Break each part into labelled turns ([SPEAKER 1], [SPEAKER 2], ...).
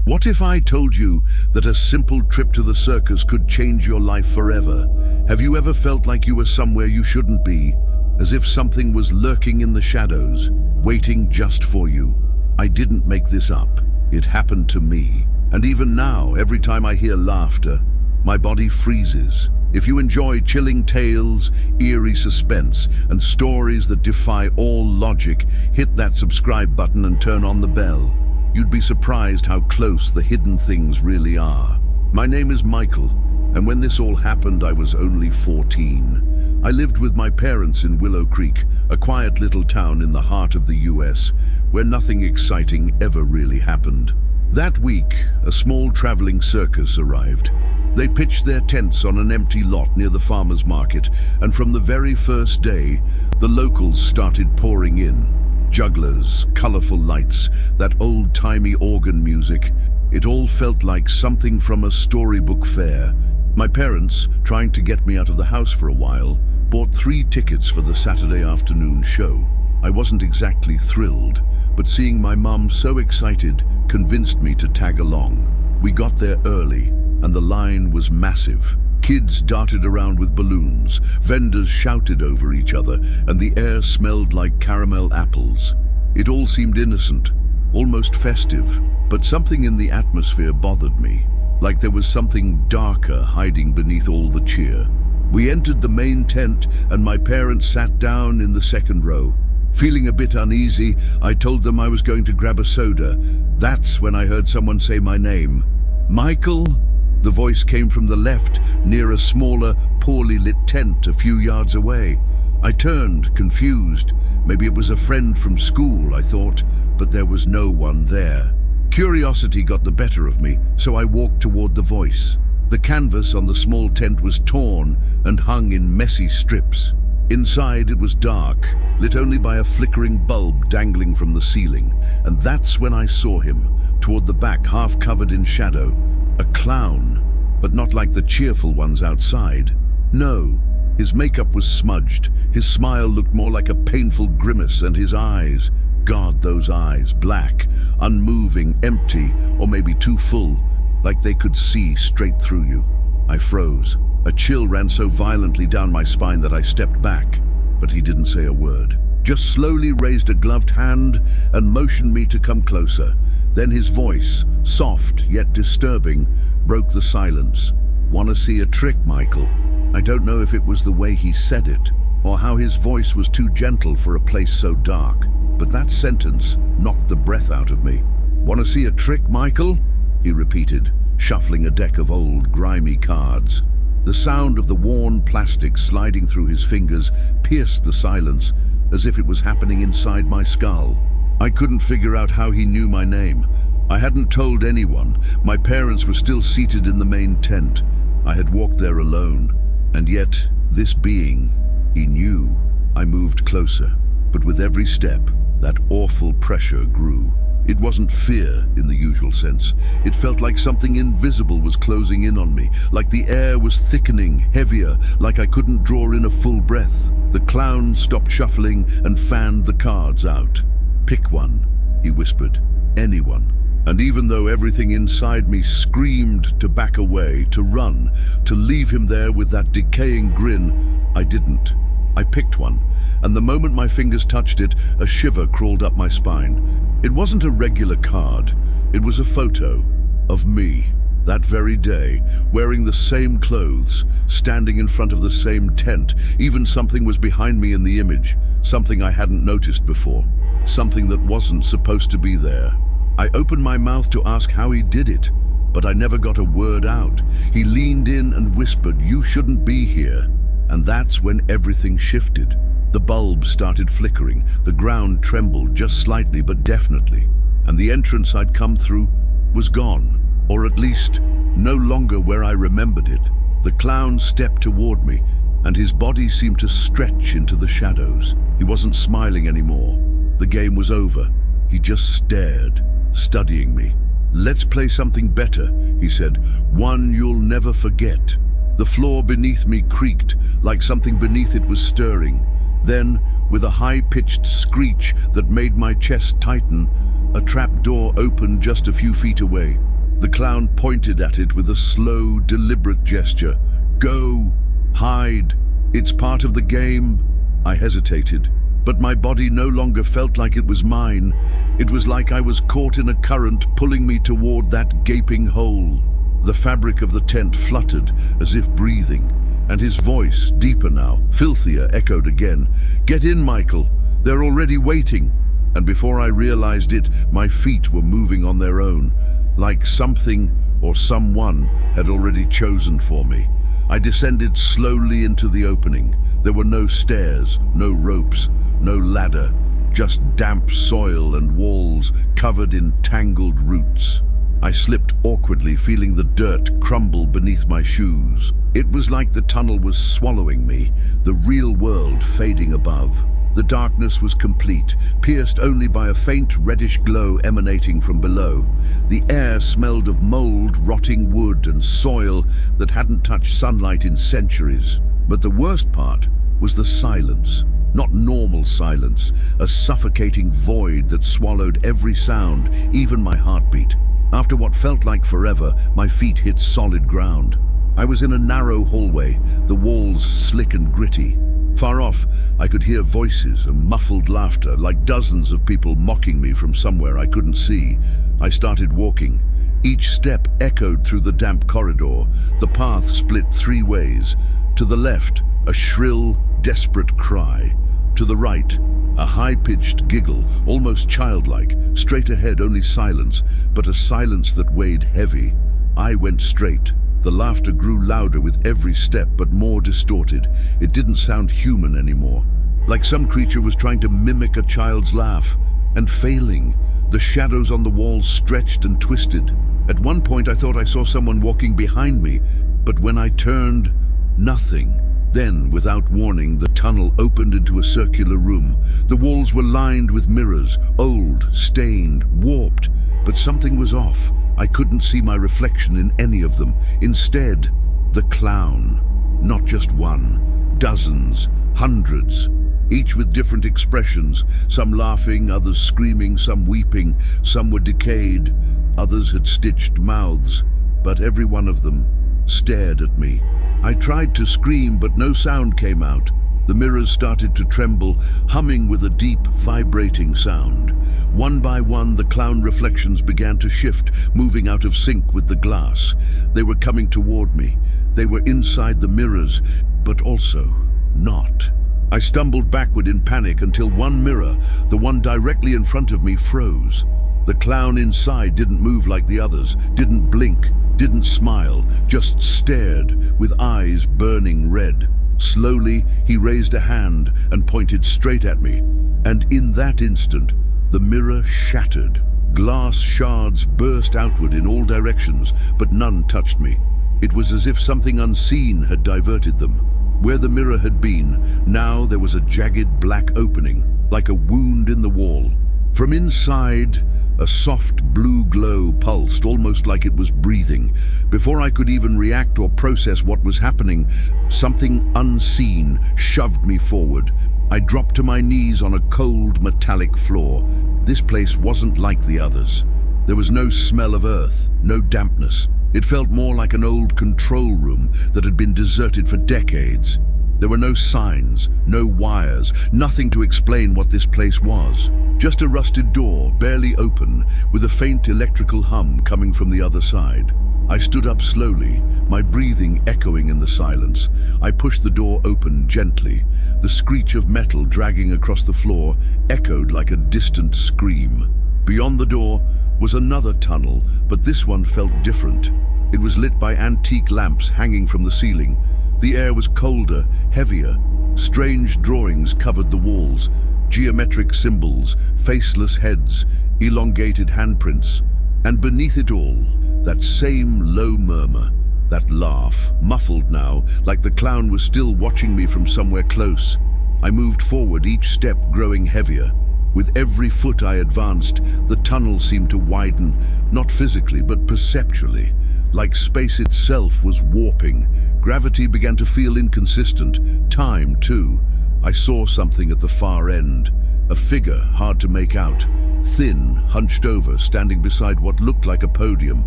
[SPEAKER 1] What if I told you that a simple trip to the circus could change your life forever? Have you ever felt like you were somewhere you shouldn't be, as if something was lurking in the shadows, waiting just for you? I didn't make this up. It happened to me. And even now, every time I hear laughter, my body freezes. If you enjoy chilling tales, eerie suspense, and stories that defy all logic, hit that subscribe button and turn on the bell. You'd be surprised how close the hidden things really are. My name is Michael, and when this all happened, I was only 14. I lived with my parents in Willow Creek, a quiet little town in the heart of the US, where nothing exciting ever really happened. That week, a small traveling circus arrived. They pitched their tents on an empty lot near the farmer's market, and from the very first day, the locals started pouring in. Jugglers, colorful lights, that old-timey organ music. It all felt like something from a storybook fair. My parents, trying to get me out of the house for a while, bought 3 tickets for the Saturday afternoon show. I wasn't exactly thrilled, but seeing my mum so excited convinced me to tag along. We got there early, and the line was massive. Kids darted around with balloons, vendors shouted over each other, and the air smelled like caramel apples. It all seemed innocent, almost festive, but something in the atmosphere bothered me, like there was something darker hiding beneath all the cheer. We entered the main tent, and my parents sat down in the second row. Feeling a bit uneasy, I told them I was going to grab a soda. That's when I heard someone say my name. "Michael?" The voice came from the left, near a smaller, poorly lit tent a few yards away. I turned, confused. Maybe it was a friend from school, I thought, but there was no one there. Curiosity got the better of me, so I walked toward the voice. The canvas on the small tent was torn and hung in messy strips. Inside it was dark, lit only by a flickering bulb dangling from the ceiling, and that's when I saw him, toward the back, half covered in shadow. A clown, but not like the cheerful ones outside. No, his makeup was smudged, his smile looked more like a painful grimace, and his eyes, God, those eyes, black, unmoving, empty, or maybe too full, like they could see straight through you. I froze. A chill ran so violently down my spine that I stepped back, but he didn't say a word. Just slowly raised a gloved hand and motioned me to come closer. Then his voice, soft yet disturbing, broke the silence. "Want to see a trick, Michael?" I don't know if it was the way he said it, or how his voice was too gentle for a place so dark, but that sentence knocked the breath out of me. "Want to see a trick, Michael?" he repeated, shuffling a deck of old, grimy cards. The sound of the worn plastic sliding through his fingers pierced the silence, as if it was happening inside my skull. I couldn't figure out how he knew my name. I hadn't told anyone. My parents were still seated in the main tent. I had walked there alone. And yet, this being, he knew. I moved closer, but with every step, that awful pressure grew. It wasn't fear in the usual sense. It felt like something invisible was closing in on me, like the air was thickening, heavier, like I couldn't draw in a full breath. The clown stopped shuffling and fanned the cards out. "Pick one," he whispered. "Anyone." And even though everything inside me screamed to back away, to run, to leave him there with that decaying grin, I didn't. I picked one, and the moment my fingers touched it, a shiver crawled up my spine. It wasn't a regular card. It was a photo of me, that very day, wearing the same clothes, standing in front of the same tent. Even something was behind me in the image, something I hadn't noticed before, something that wasn't supposed to be there. I opened my mouth to ask how he did it, but I never got a word out. He leaned in and whispered, "You shouldn't be here." And that's when everything shifted. The bulb started flickering, the ground trembled just slightly but definitely, and the entrance I'd come through was gone, or at least no longer where I remembered it. The clown stepped toward me, and his body seemed to stretch into the shadows. He wasn't smiling anymore. The game was over. He just stared, studying me. "Let's play something better," he said, "one you'll never forget." The floor beneath me creaked, like something beneath it was stirring. Then, with a high-pitched screech that made my chest tighten, a trap door opened just a few feet away. The clown pointed at it with a slow, deliberate gesture. "Go! Hide! It's part of the game." I hesitated, but my body no longer felt like it was mine. It was like I was caught in a current pulling me toward that gaping hole. The fabric of the tent fluttered as if breathing, and his voice, deeper now, filthier, echoed again. "Get in, Michael. They're already waiting." And before I realized it, my feet were moving on their own, like something or someone had already chosen for me. I descended slowly into the opening. There were no stairs, no ropes, no ladder, just damp soil and walls covered in tangled roots. I slipped awkwardly, feeling the dirt crumble beneath my shoes. It was like the tunnel was swallowing me, the real world fading above. The darkness was complete, pierced only by a faint reddish glow emanating from below. The air smelled of mold, rotting wood, and soil that hadn't touched sunlight in centuries. But the worst part was the silence. Not normal silence, a suffocating void that swallowed every sound, even my heartbeat. After what felt like forever, my feet hit solid ground. I was in a narrow hallway, the walls slick and gritty. Far off, I could hear voices and muffled laughter, like dozens of people mocking me from somewhere I couldn't see. I started walking. Each step echoed through the damp corridor. The path split three ways. To the left, a shrill, desperate cry. To the right, a high-pitched giggle, almost childlike. Straight ahead, only silence, but a silence that weighed heavy. I went straight. The laughter grew louder with every step, but more distorted. It didn't sound human anymore. Like some creature was trying to mimic a child's laugh, and failing. The shadows on the walls stretched and twisted. At one point I thought I saw someone walking behind me, but when I turned, nothing. Then, without warning, the tunnel opened into a circular room. The walls were lined with mirrors, old, stained, warped, but something was off. I couldn't see my reflection in any of them. Instead, the clown. Not just one, dozens, hundreds, each with different expressions, some laughing, others screaming, some weeping, some were decayed, others had stitched mouths, but every one of them stared at me. I tried to scream, but no sound came out. The mirrors started to tremble, humming with a deep, vibrating sound. One by one, the clown reflections began to shift, moving out of sync with the glass. They were coming toward me. They were inside the mirrors, but also not. I stumbled backward in panic until one mirror, the one directly in front of me, froze. The clown inside didn't move like the others, didn't blink, didn't smile, just stared with eyes burning red. Slowly, he raised a hand and pointed straight at me, and in that instant, the mirror shattered. Glass shards burst outward in all directions, but none touched me. It was as if something unseen had diverted them. Where the mirror had been, now there was a jagged black opening, like a wound in the wall. From inside, a soft blue glow pulsed, almost like it was breathing. Before I could even react or process what was happening, something unseen shoved me forward. I dropped to my knees on a cold, metallic floor. This place wasn't like the others. There was no smell of earth, no dampness. It felt more like an old control room that had been deserted for decades. There were no signs, no wires, nothing to explain what this place was. Just a rusted door, barely open, with a faint electrical hum coming from the other side. I stood up slowly, my breathing echoing in the silence. I pushed the door open gently. The screech of metal dragging across the floor echoed like a distant scream. Beyond the door was another tunnel, but this one felt different. It was lit by antique lamps hanging from the ceiling. The air was colder, heavier. Strange drawings covered the walls. Geometric symbols, faceless heads, elongated handprints. And beneath it all, that same low murmur, that laugh, muffled now, like the clown was still watching me from somewhere close. I moved forward, each step growing heavier. With every foot I advanced, the tunnel seemed to widen, not physically, but perceptually. Like space itself was warping. Gravity began to feel inconsistent. Time, too. I saw something at the far end. A figure, hard to make out. Thin, hunched over, standing beside what looked like a podium.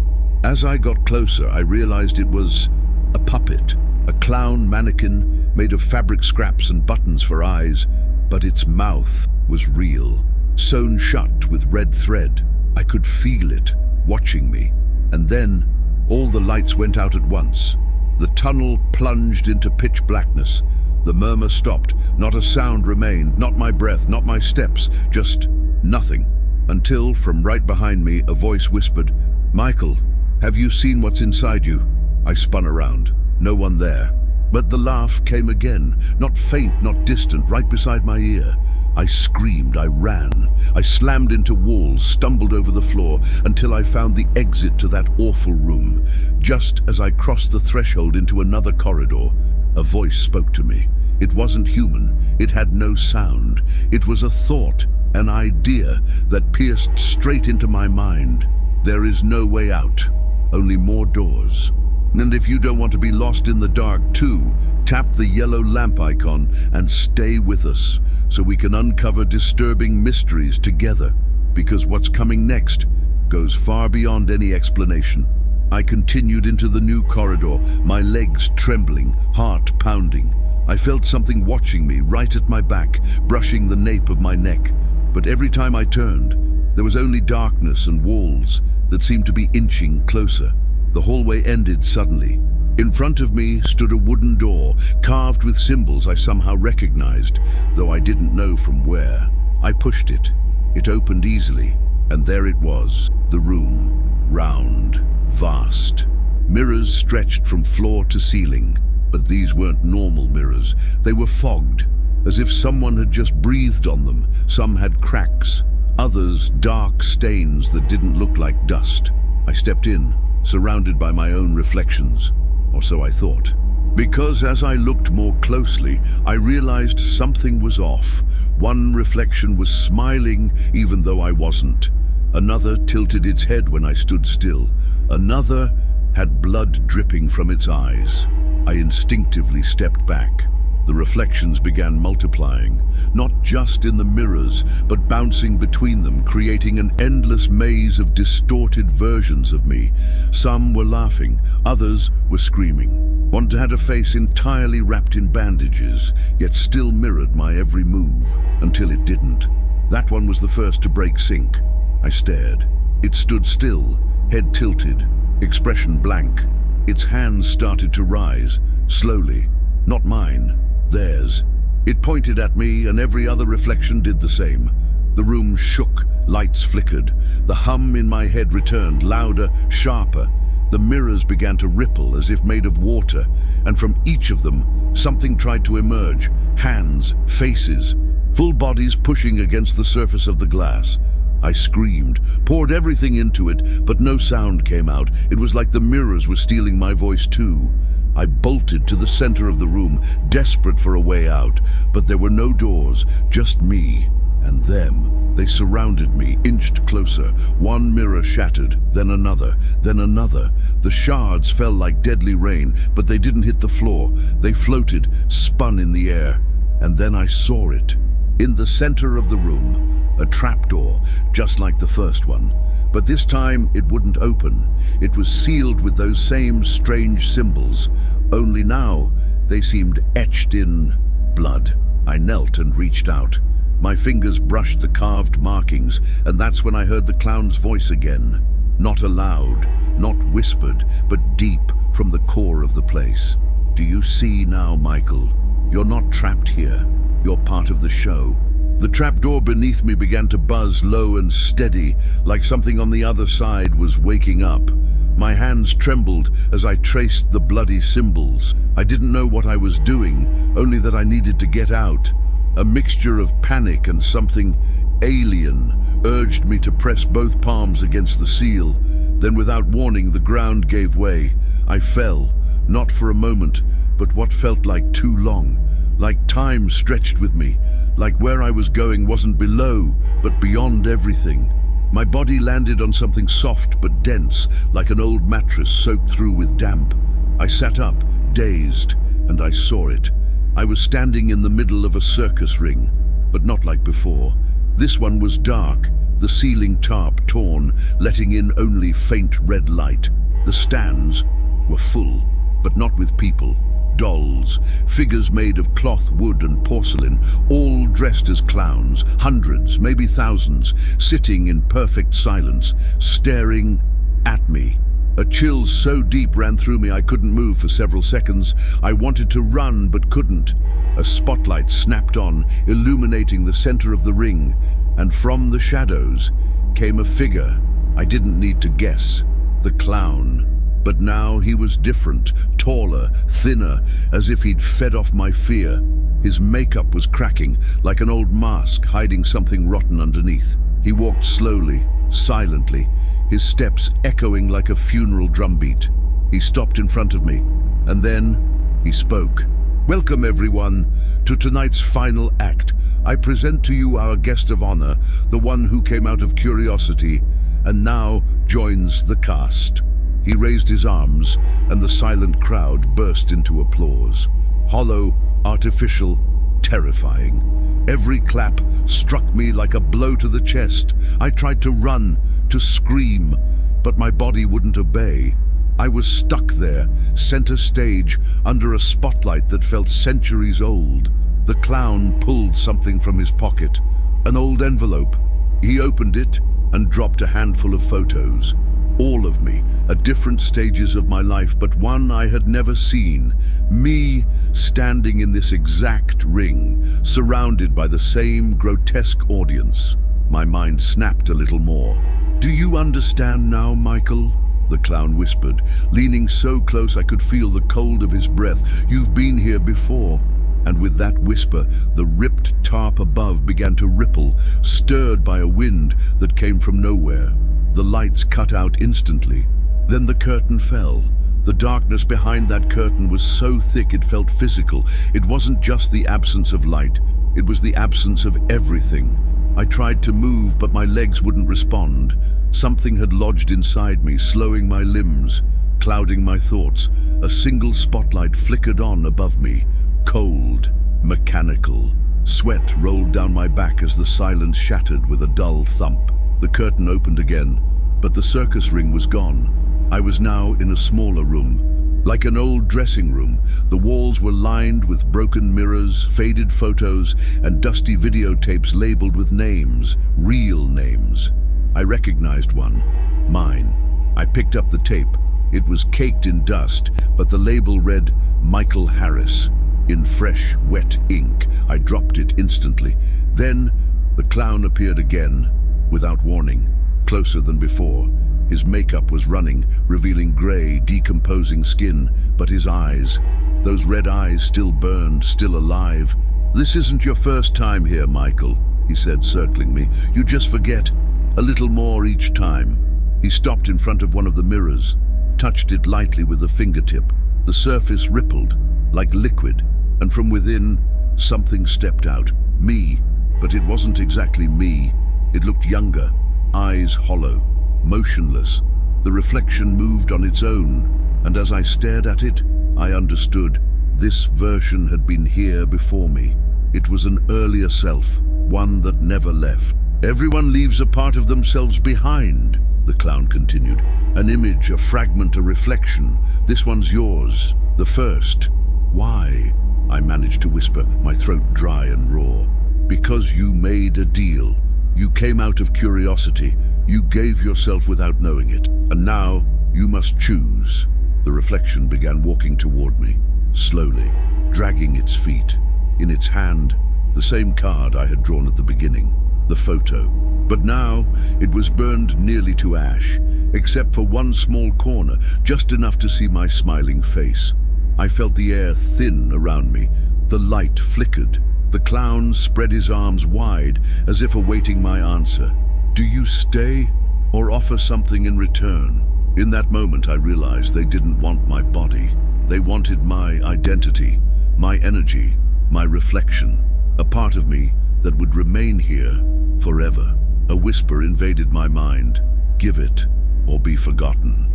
[SPEAKER 1] As I got closer, I realized it was a puppet, a clown mannequin made of fabric scraps and buttons for eyes, but its mouth was real, sewn shut with red thread. I could feel it, watching me. And then, all the lights went out at once. The tunnel plunged into pitch blackness. The murmur stopped. Not a sound remained, not my breath, not my steps, just nothing. Until, from right behind me, a voice whispered, "Michael, have you seen what's inside you?" I spun around. No one there. But the laugh came again, not faint, not distant, right beside my ear. I screamed, I ran. I slammed into walls, stumbled over the floor, until I found the exit to that awful room. Just as I crossed the threshold into another corridor, a voice spoke to me. It wasn't human. It had no sound. It was a thought, an idea that pierced straight into my mind. There is no way out, only more doors. And if you don't want to be lost in the dark too, tap the yellow lamp icon and stay with us so we can uncover disturbing mysteries together, because what's coming next goes far beyond any explanation. I continued into the new corridor, my legs trembling, heart pounding. I felt something watching me right at my back, brushing the nape of my neck. But every time I turned, there was only darkness and walls that seemed to be inching closer. The hallway ended suddenly. In front of me stood a wooden door, carved with symbols I somehow recognized, though I didn't know from where. I pushed it. It opened easily, and there it was, the room. Round, vast. Mirrors stretched from floor to ceiling, but these weren't normal mirrors. They were fogged, as if someone had just breathed on them. Some had cracks, others dark stains that didn't look like dust. I stepped in, surrounded by my own reflections, or so I thought. Because as I looked more closely, I realized something was off. One reflection was smiling even though I wasn't. Another tilted its head when I stood still. Another had blood dripping from its eyes. I instinctively stepped back. The reflections began multiplying, not just in the mirrors, but bouncing between them, creating an endless maze of distorted versions of me. Some were laughing, others were screaming. One had a face entirely wrapped in bandages, yet still mirrored my every move, until it didn't. That one was the first to break sync. I stared. It stood still, head tilted, expression blank. Its hands started to rise, slowly. Not mine. Theirs. It pointed at me, and every other reflection did the same. The room shook, lights flickered. The hum in my head returned, louder, sharper. The mirrors began to ripple as if made of water, and from each of them, something tried to emerge. Hands, faces, full bodies pushing against the surface of the glass. I screamed, poured everything into it, but no sound came out. It was like the mirrors were stealing my voice too. I bolted to the center of the room, desperate for a way out, but there were no doors, just me and them. They surrounded me, inched closer. One mirror shattered, then another, then another. The shards fell like deadly rain, but they didn't hit the floor. They floated, spun in the air. And then I saw it. In the center of the room, a trapdoor, just like the first one. But this time it wouldn't open. It was sealed with those same strange symbols, only now they seemed etched in blood. I knelt and reached out. My fingers brushed the carved markings, and that's when I heard the clown's voice again. Not aloud, not whispered, but deep from the core of the place. "Do you see now, Michael? You're not trapped here. You're part of the show." The trapdoor beneath me began to buzz low and steady, like something on the other side was waking up. My hands trembled as I traced the bloody symbols. I didn't know what I was doing, only that I needed to get out. A mixture of panic and something alien urged me to press both palms against the seal. Then without warning, the ground gave way. I fell, not for a moment, but what felt like too long. Like time stretched with me, like where I was going wasn't below, but beyond everything. My body landed on something soft but dense, like an old mattress soaked through with damp. I sat up, dazed, and I saw it. I was standing in the middle of a circus ring, but not like before. This one was dark, the ceiling tarp torn, letting in only faint red light. The stands were full, but not with people. Dolls, figures made of cloth, wood and porcelain, all dressed as clowns, hundreds, maybe thousands, sitting in perfect silence, staring at me. A chill so deep ran through me I couldn't move for several seconds. I wanted to run but couldn't. A spotlight snapped on, illuminating the center of the ring, and from the shadows came a figure. I didn't need to guess. The clown. But now he was different, taller, thinner, as if he'd fed off my fear. His makeup was cracking, like an old mask hiding something rotten underneath. He walked slowly, silently, his steps echoing like a funeral drumbeat. He stopped in front of me, and then he spoke. "Welcome, everyone, to tonight's final act. I present to you our guest of honor, the one who came out of curiosity, and now joins the cast." He raised his arms, and the silent crowd burst into applause. Hollow, artificial, terrifying. Every clap struck me like a blow to the chest. I tried to run, to scream, but my body wouldn't obey. I was stuck there, center stage, under a spotlight that felt centuries old. The clown pulled something from his pocket, an old envelope. He opened it and dropped a handful of photos. All of me, at different stages of my life, but one I had never seen. Me, standing in this exact ring, surrounded by the same grotesque audience. My mind snapped a little more. "Do you understand now, Michael?" the clown whispered, leaning so close I could feel the cold of his breath. "You've been here before." And with that whisper, the ripped tarp above began to ripple, stirred by a wind that came from nowhere. The lights cut out instantly. Then the curtain fell. The darkness behind that curtain was so thick it felt physical. It wasn't just the absence of light, it was the absence of everything. I tried to move, but my legs wouldn't respond. Something had lodged inside me, slowing my limbs, clouding my thoughts. A single spotlight flickered on above me, cold, mechanical. Sweat rolled down my back as the silence shattered with a dull thump. The curtain opened again, but the circus ring was gone. I was now in a smaller room. Like an old dressing room, the walls were lined with broken mirrors, faded photos, and dusty videotapes labeled with names, real names. I recognized one, mine. I picked up the tape. It was caked in dust, but the label read Michael Harris. In fresh, wet ink, I dropped it instantly. Then the clown appeared again, without warning, closer than before. His makeup was running, revealing gray, decomposing skin, but his eyes, those red eyes still burned, still alive. "This isn't your first time here, Michael," he said, circling me. "You just forget a little more each time." He stopped in front of one of the mirrors, touched it lightly with a fingertip. The surface rippled, like liquid, and from within, something stepped out. Me, but it wasn't exactly me. It looked younger, eyes hollow, motionless. The reflection moved on its own, and as I stared at it, I understood. This version had been here before me. It was an earlier self, one that never left. "Everyone leaves a part of themselves behind," the clown continued. "An image, a fragment, a reflection. This one's yours, the first." "Why?" I managed to whisper, my throat dry and raw. "Because you made a deal. You came out of curiosity. You gave yourself without knowing it. And now you must choose." The reflection began walking toward me, slowly, dragging its feet. In its hand, the same card I had drawn at the beginning, the photo. But now it was burned nearly to ash, except for one small corner, just enough to see my smiling face. I felt the air thin around me. The light flickered. The clown spread his arms wide, as if awaiting my answer. "Do you stay, or offer something in return?" In that moment I realized they didn't want my body. They wanted my identity, my energy, my reflection, a part of me that would remain here forever. A whisper invaded my mind. "Give it, or be forgotten."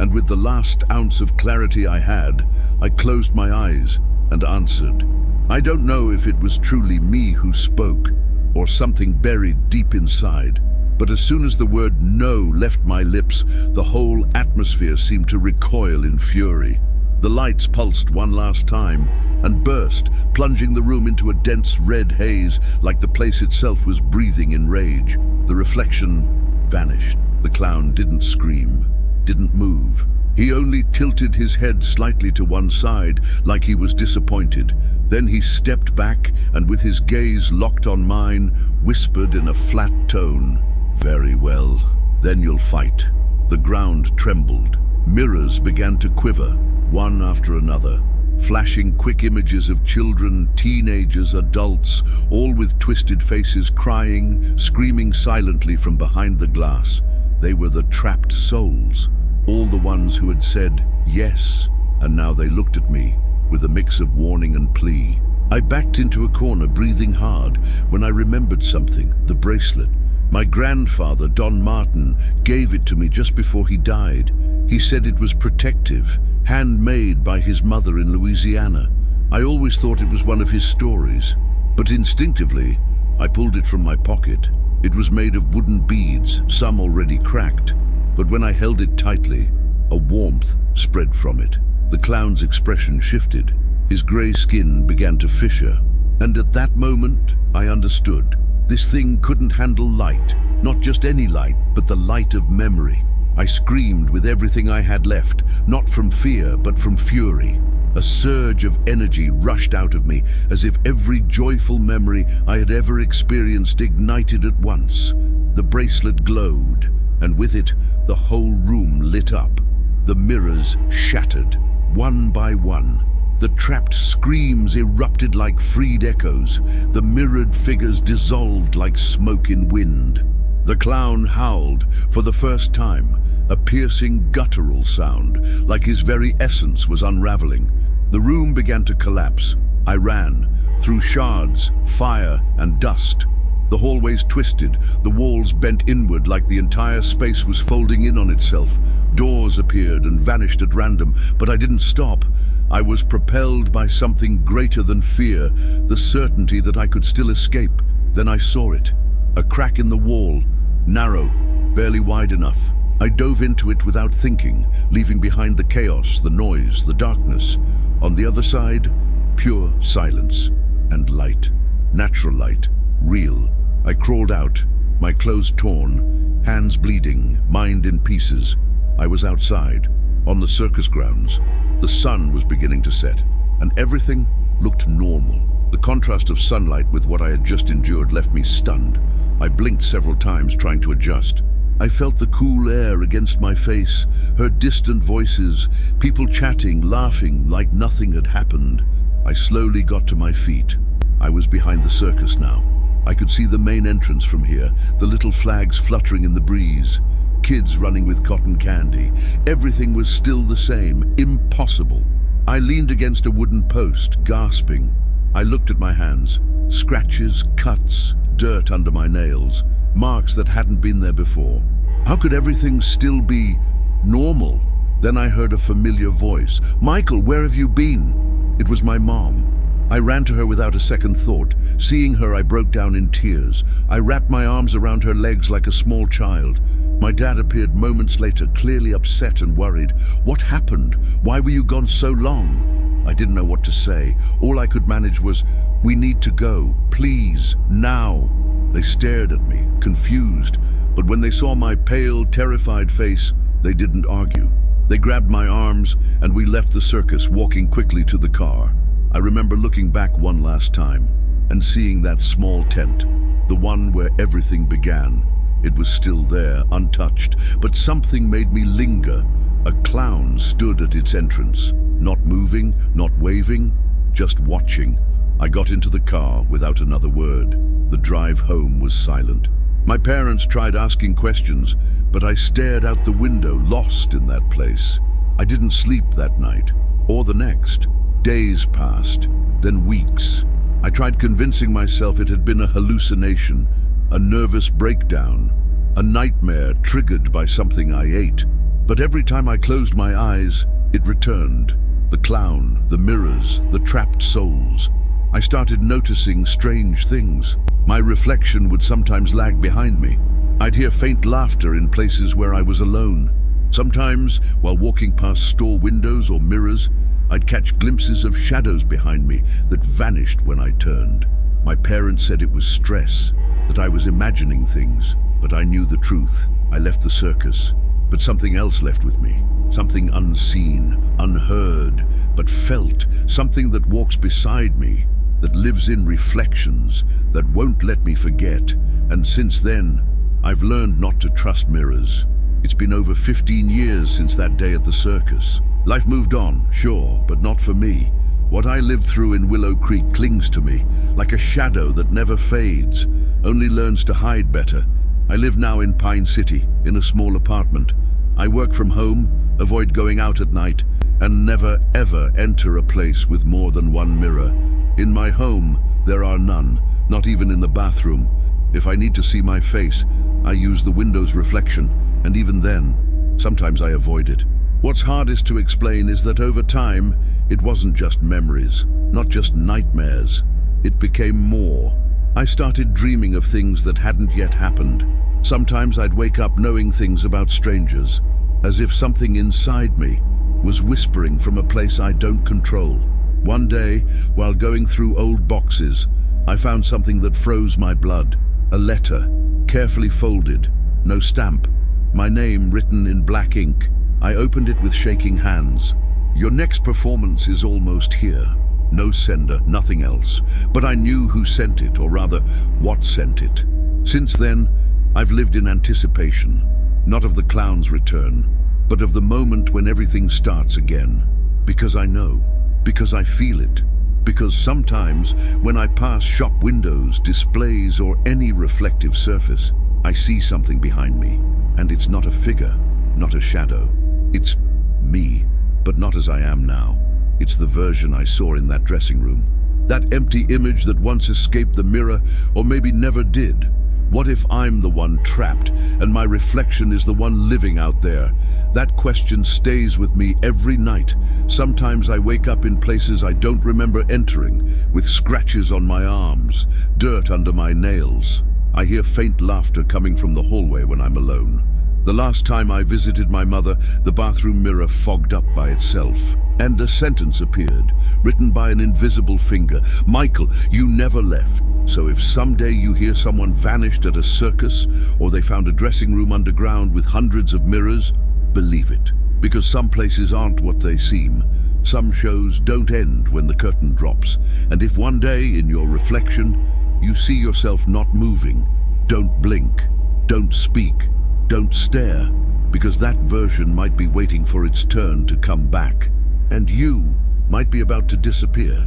[SPEAKER 1] And with the last ounce of clarity I had, I closed my eyes and answered. I don't know if it was truly me who spoke, or something buried deep inside, But as soon as the word no left my lips, the whole atmosphere seemed to recoil in fury. The lights pulsed one last time and burst, plunging the room into a dense red haze, like the place itself was breathing in rage. The reflection vanished. The clown didn't scream, didn't move. He only tilted his head slightly to one side, like he was disappointed. Then he stepped back and, with his gaze locked on mine, whispered in a flat tone, "Very well, then you'll fight." The ground trembled. Mirrors began to quiver, one after another, flashing quick images of children, teenagers, adults, all with twisted faces, crying, screaming silently from behind the glass. They were the trapped souls, all the ones who had said yes, and now they looked at me with a mix of warning and plea. I backed into a corner, breathing hard, when I remembered something: the bracelet. My grandfather, Don Martin, gave it to me just before he died. He said it was protective, handmade by his mother in Louisiana. I always thought it was one of his stories, but instinctively, I pulled it from my pocket. It was made of wooden beads, some already cracked, but when I held it tightly, a warmth spread from it. The clown's expression shifted. His grey skin began to fissure, and at that moment, I understood. This thing couldn't handle light, not just any light, but the light of memory. I screamed with everything I had left, not from fear, but from fury. A surge of energy rushed out of me, as if every joyful memory I had ever experienced ignited at once. The bracelet glowed, and with it, the whole room lit up. The mirrors shattered, one by one. The trapped screams erupted like freed echoes. The mirrored figures dissolved like smoke in wind. The clown howled for the first time, a piercing guttural sound, like his very essence was unraveling. The room began to collapse. I ran, through shards, fire, and dust. The hallways twisted, the walls bent inward like the entire space was folding in on itself. Doors appeared and vanished at random, but I didn't stop. I was propelled by something greater than fear, the certainty that I could still escape. Then I saw it. A crack in the wall, narrow, barely wide enough. I dove into it without thinking, leaving behind the chaos, the noise, the darkness. On the other side, pure silence and light. Natural light, real. I crawled out, my clothes torn, hands bleeding, mind in pieces. I was outside, on the circus grounds. The sun was beginning to set, and everything looked normal. The contrast of sunlight with what I had just endured left me stunned. I blinked several times, trying to adjust. I felt the cool air against my face, heard distant voices, people chatting, laughing, like nothing had happened. I slowly got to my feet. I was behind the circus now. I could see the main entrance from here, the little flags fluttering in the breeze, kids running with cotton candy. Everything was still the same, impossible. I leaned against a wooden post, gasping. I looked at my hands, scratches, cuts, dirt under my nails, marks that hadn't been there before. How could everything still be normal? Then I heard a familiar voice. "Michael, where have you been?" It was my mom. I ran to her without a second thought. Seeing her, I broke down in tears. I wrapped my arms around her legs like a small child. My dad appeared moments later, clearly upset and worried. "What happened? Why were you gone so long?" I didn't know what to say. All I could manage was, "We need to go. Please, now." They stared at me, confused, but when they saw my pale, terrified face, they didn't argue. They grabbed my arms, and we left the circus, walking quickly to the car. I remember looking back one last time and seeing that small tent, the one where everything began. It was still there, untouched, but something made me linger. A clown stood at its entrance, not moving, not waving, just watching. I got into the car without another word. The drive home was silent. My parents tried asking questions, but I stared out the window, lost in that place. I didn't sleep that night, or the next. Days passed, then weeks. I tried convincing myself it had been a hallucination, a nervous breakdown, a nightmare triggered by something I ate. But every time I closed my eyes, it returned. The clown, the mirrors, the trapped souls. I started noticing strange things. My reflection would sometimes lag behind me. I'd hear faint laughter in places where I was alone. Sometimes, while walking past store windows or mirrors, I'd catch glimpses of shadows behind me that vanished when I turned. My parents said it was stress, that I was imagining things, but I knew the truth. I left the circus, but something else left with me. Something unseen, unheard, but felt. Something that walks beside me, that lives in reflections, that won't let me forget. And since then, I've learned not to trust mirrors. It's been over 15 years since that day at the circus. Life moved on, sure, but not for me. What I lived through in Willow Creek clings to me, like a shadow that never fades, only learns to hide better. I live now in Pine City, in a small apartment. I work from home, avoid going out at night, and never ever enter a place with more than one mirror. In my home, there are none, not even in the bathroom. If I need to see my face, I use the window's reflection, and even then, sometimes I avoid it. What's hardest to explain is that over time, it wasn't just memories, not just nightmares. It became more. I started dreaming of things that hadn't yet happened. Sometimes I'd wake up knowing things about strangers, as if something inside me was whispering from a place I don't control. One day, while going through old boxes, I found something that froze my blood. A letter, carefully folded, no stamp, my name written in black ink. I opened it with shaking hands. Your next performance is almost here. No sender, nothing else. But I knew who sent it, or rather, what sent it. Since then, I've lived in anticipation, not of the clown's return, but of the moment when everything starts again. Because I know, because I feel it, because sometimes when I pass shop windows, displays, or any reflective surface, I see something behind me, and it's not a figure, not a shadow. It's me, but not as I am now. It's the version I saw in that dressing room. That empty image that once escaped the mirror, or maybe never did. What if I'm the one trapped, and my reflection is the one living out there? That question stays with me every night. Sometimes I wake up in places I don't remember entering, with scratches on my arms, dirt under my nails. I hear faint laughter coming from the hallway when I'm alone. The last time I visited my mother, the bathroom mirror fogged up by itself, and a sentence appeared, written by an invisible finger. Michael, you never left. So if someday you hear someone vanished at a circus, or they found a dressing room underground with hundreds of mirrors, believe it. Because some places aren't what they seem. Some shows don't end when the curtain drops. And if one day, in your reflection, you see yourself not moving, don't blink, don't speak, don't stare, because that version might be waiting for its turn to come back, and you might be about to disappear.